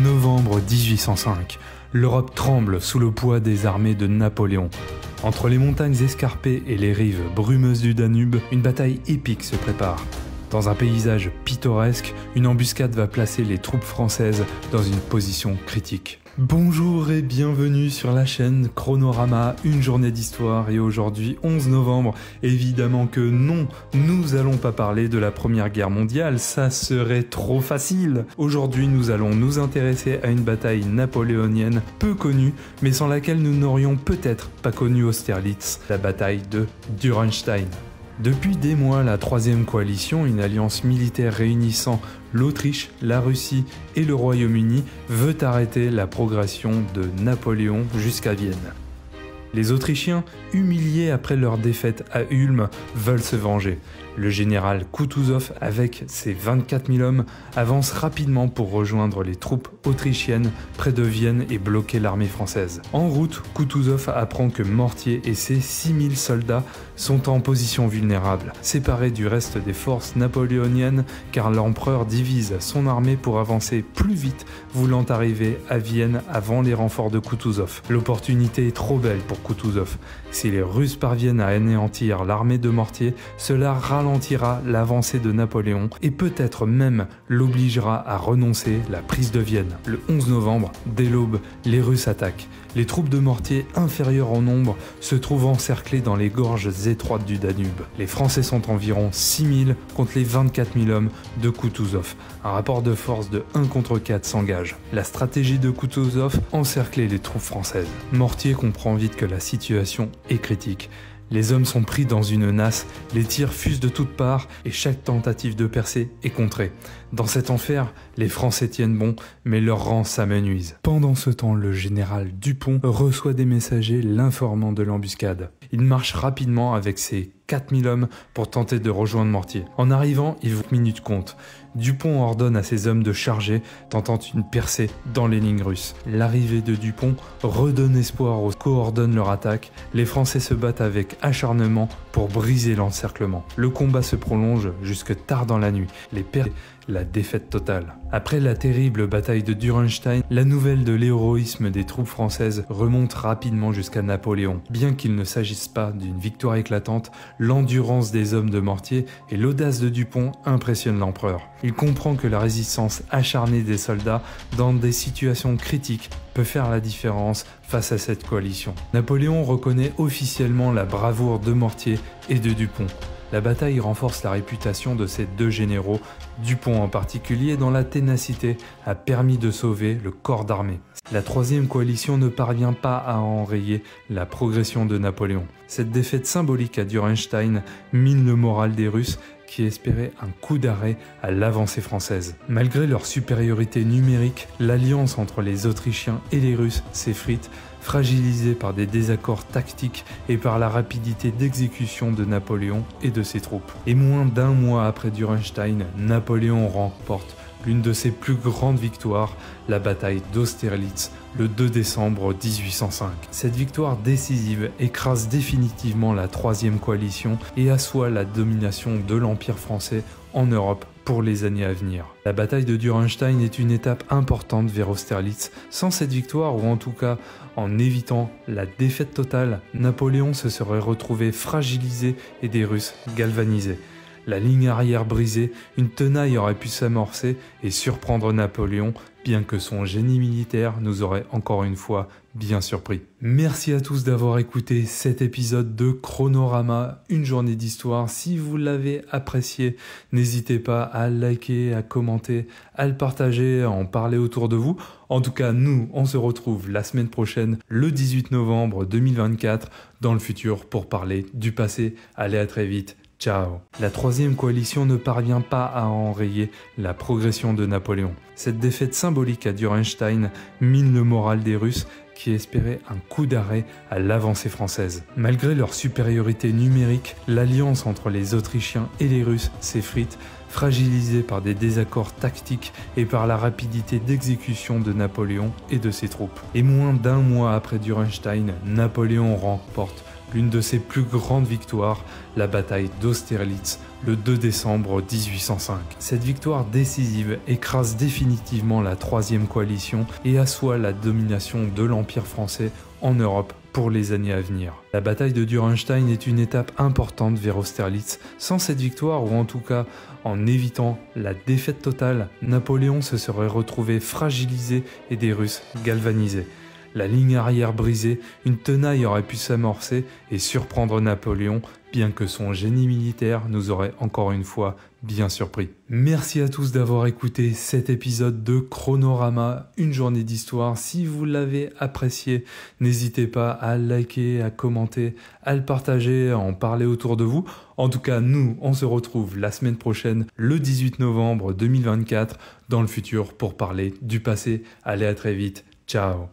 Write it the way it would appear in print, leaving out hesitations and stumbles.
Novembre 1805. L'Europe tremble sous le poids des armées de Napoléon. Entre les montagnes escarpées et les rives brumeuses du Danube, une bataille épique se prépare. Dans un paysage pittoresque, une embuscade va placer les troupes françaises dans une position critique. Bonjour et bienvenue sur la chaîne Chronorama, une journée d'histoire, et aujourd'hui 11 novembre, évidemment que non, nous allons pas parler de la Première Guerre mondiale, ça serait trop facile. Aujourd'hui nous allons nous intéresser à une bataille napoléonienne peu connue, mais sans laquelle nous n'aurions peut-être pas connu Austerlitz, la bataille de Dürrenstein. Depuis des mois, la Troisième Coalition, une alliance militaire réunissant l'Autriche, la Russie et le Royaume-Uni, veut arrêter la progression de Napoléon jusqu'à Vienne. Les Autrichiens, humiliés après leur défaite à Ulm, veulent se venger. Le général Kutuzov, avec ses 24 000 hommes, avance rapidement pour rejoindre les troupes autrichiennes près de Vienne et bloquer l'armée française. En route, Kutuzov apprend que Mortier et ses 6 000 soldats sont en position vulnérable, séparés du reste des forces napoléoniennes, car l'empereur divise son armée pour avancer plus vite, voulant arriver à Vienne avant les renforts de Kutuzov. L'opportunité est trop belle pour Kutuzov. Si les Russes parviennent à anéantir l'armée de Mortier, cela ralentira l'avancée de Napoléon et peut-être même l'obligera à renoncer la prise de Vienne. Le 11 novembre, dès l'aube, les Russes attaquent. Les troupes de Mortier, inférieures en nombre, se trouvent encerclées dans les gorges étroites du Danube. Les Français sont environ 6 000 contre les 24 000 hommes de Kutuzov. Un rapport de force de 1 contre 4 s'engage. La stratégie de Kutuzov, encercler les troupes françaises. Mortier comprend vite que la situation est critique. Les hommes sont pris dans une nasse, les tirs fusent de toutes parts et chaque tentative de percée est contrée. Dans cet enfer, les Français tiennent bon, mais leurs rangs s'amenuisent. Pendant ce temps, le général Dupont reçoit des messagers l'informant de l'embuscade. Il marche rapidement avec ses 4000 hommes pour tenter de rejoindre Mortier. En arrivant, il voit minute compte. Dupont ordonne à ses hommes de charger, tentant une percée dans les lignes russes. L'arrivée de Dupont redonne espoir aux coordonne leur attaque. Les Français se battent avec acharnement pour briser l'encerclement. Le combat se prolonge jusque tard dans la nuit. Les pertes, la défaite totale. Après la terrible bataille de Dürrenstein, la nouvelle de l'héroïsme des troupes françaises remonte rapidement jusqu'à Napoléon. Bien qu'il ne s'agisse pas d'une victoire éclatante, l'endurance des hommes de Mortier et l'audace de Dupont impressionnent l'empereur. Il comprend que la résistance acharnée des soldats dans des situations critiques peut faire la différence face à cette coalition. Napoléon reconnaît officiellement la bravoure de Mortier et de Dupont. La bataille renforce la réputation de ces deux généraux, Dupont en particulier, dont la ténacité a permis de sauver le corps d'armée. La Troisième Coalition ne parvient pas à enrayer la progression de Napoléon. Cette défaite symbolique à Dürrenstein mine le moral des Russes qui espéraient un coup d'arrêt à l'avancée française. Malgré leur supériorité numérique, l'alliance entre les Autrichiens et les Russes s'effrite, fragilisée par des désaccords tactiques et par la rapidité d'exécution de Napoléon et de ses troupes. Et moins d'un mois après Dürrenstein, Napoléon remporte l'une de ses plus grandes victoires, la bataille d'Austerlitz, le 2 décembre 1805. Cette victoire décisive écrase définitivement la Troisième Coalition et assoit la domination de l'Empire français en Europe pour les années à venir. La bataille de Dürrenstein est une étape importante vers Austerlitz. Sans cette victoire, ou en tout cas en évitant la défaite totale, Napoléon se serait retrouvé fragilisé et des Russes galvanisés. La ligne arrière brisée, une tenaille aurait pu s'amorcer et surprendre Napoléon, bien que son génie militaire nous aurait encore une fois bien surpris. Merci à tous d'avoir écouté cet épisode de Chronorama, une journée d'histoire. Si vous l'avez apprécié, n'hésitez pas à liker, à commenter, à le partager, à en parler autour de vous. En tout cas, nous, on se retrouve la semaine prochaine, le 18 novembre 2024, dans le futur pour parler du passé. Allez, à très vite. Ciao. La Troisième Coalition ne parvient pas à enrayer la progression de Napoléon. Cette défaite symbolique à Dürrenstein mine le moral des Russes qui espéraient un coup d'arrêt à l'avancée française. Malgré leur supériorité numérique, l'alliance entre les Autrichiens et les Russes s'effrite, fragilisée par des désaccords tactiques et par la rapidité d'exécution de Napoléon et de ses troupes. Et moins d'un mois après Dürrenstein, Napoléon remporte l'une de ses plus grandes victoires, la bataille d'Austerlitz, le 2 décembre 1805. Cette victoire décisive écrase définitivement la Troisième Coalition et assoit la domination de l'Empire français en Europe pour les années à venir. La bataille de Dürrenstein est une étape importante vers Austerlitz. Sans cette victoire, ou en tout cas en évitant la défaite totale, Napoléon se serait retrouvé fragilisé et des Russes galvanisés. La ligne arrière brisée, une tenaille aurait pu s'amorcer et surprendre Napoléon, bien que son génie militaire nous aurait encore une fois bien surpris. Merci à tous d'avoir écouté cet épisode de Chronorama, une journée d'histoire. Si vous l'avez apprécié, n'hésitez pas à liker, à commenter, à le partager, à en parler autour de vous. En tout cas, nous, on se retrouve la semaine prochaine, le 18 novembre 2024, dans le futur pour parler du passé. Allez, à très vite. Ciao.